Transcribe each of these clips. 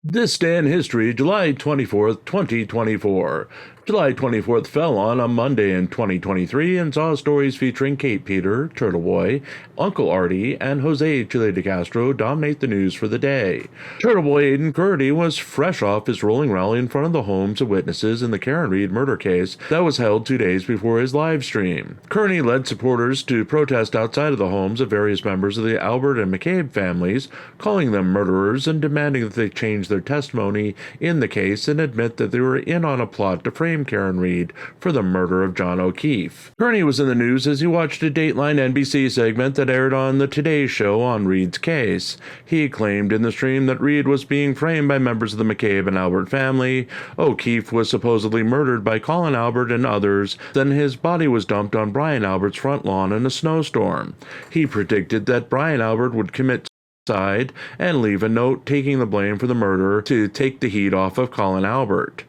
This day in history, July 24th, 2024. July 24th fell on a Monday in 2023 and saw stories featuring Kate Peter, Turtleboy, Uncle Arty, and Jose Chille DeCastro dominate the news for the day. Turtleboy Aiden Curdy was fresh off his rolling rally in front of the homes of witnesses in the Karen Reed murder case that was held 2 days before his live stream. Kearney led supporters to protest outside of the homes of various members of the Albert and McCabe families, calling them murderers and demanding that they change their testimony in the case and admit that they were in on a plot to frame Karen Reed for the murder of John O'Keefe. Kearney was in the news as he watched a Dateline NBC segment that aired on the Today Show on Reed's case. He claimed in the stream that Reed was being framed by members of the McCabe and Albert family. O'Keefe was supposedly murdered by Colin Albert and others, then his body was dumped on Brian Albert's front lawn in a snowstorm. He predicted that Brian Albert would commit suicide and leave a note taking the blame for the murder to take the heat off of Colin Albert.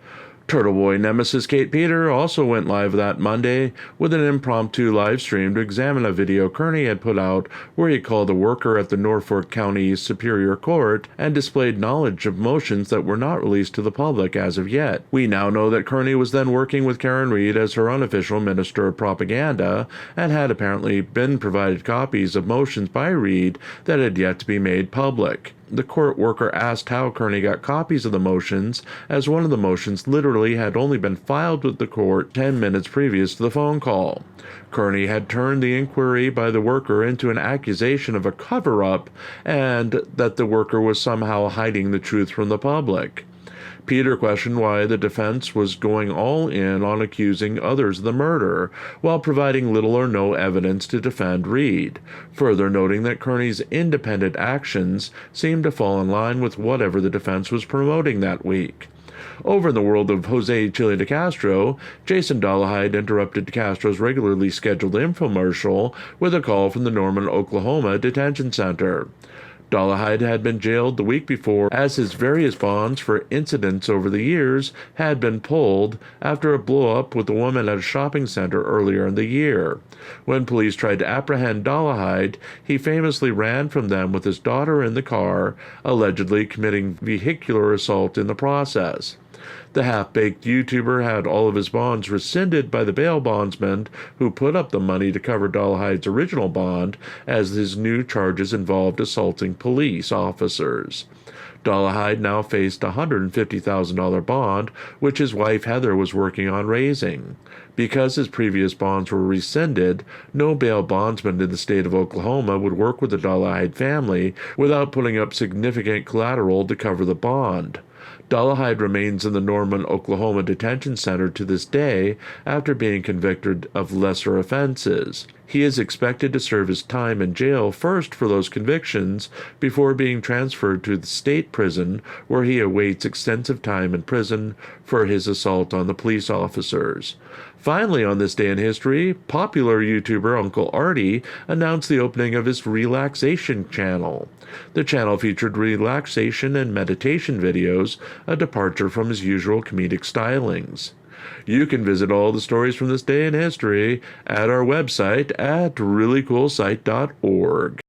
Turtleboy nemesis Kate Peter also went live that Monday with an impromptu live stream to examine a video Kearney had put out where he called a worker at the Norfolk County Superior Court and displayed knowledge of motions that were not released to the public as of yet. We now know that Kearney was then working with Karen Reed as her unofficial minister of propaganda and had apparently been provided copies of motions by Reed that had yet to be made public. The court worker asked how Kearney got copies of the motions, as one of the motions literally had only been filed with the court 10 minutes previous to the phone call. Kearney had turned the inquiry by the worker into an accusation of a cover-up and that the worker was somehow hiding the truth from the public. Peter questioned why the defense was going all in on accusing others of the murder, while providing little or no evidence to defend Reed, further noting that Kearney's independent actions seemed to fall in line with whatever the defense was promoting that week. Over in the world of Jose Chille DeCastro, Jason Dollahide interrupted DeCastro's regularly scheduled infomercial with a call from the Norman, Oklahoma detention center. Dollahide had been jailed the week before as his various bonds for incidents over the years had been pulled after a blow-up with a woman at a shopping center earlier in the year. When police tried to apprehend Dollahide, he famously ran from them with his daughter in the car, allegedly committing vehicular assault in the process. The half-baked YouTuber had all of his bonds rescinded by the bail bondsman who put up the money to cover Dollahide's original bond, as his new charges involved assaulting police officers. Dollahide now faced a $150,000 bond, which his wife Heather was working on raising. Because his previous bonds were rescinded, no bail bondsman in the state of Oklahoma would work with the Dollahide family without putting up significant collateral to cover the bond. Dollahide remains in the Norman, Oklahoma detention center to this day after being convicted of lesser offenses. He is expected to serve his time in jail first for those convictions before being transferred to the state prison, where he awaits extensive time in prison for his assault on the police officers. Finally, on this day in history, popular YouTuber Uncle Arty announced the opening of his relaxation channel. The channel featured relaxation and meditation videos, a departure from his usual comedic stylings. You can visit all the stories from this day in history at our website at ReallyCoolSite.org.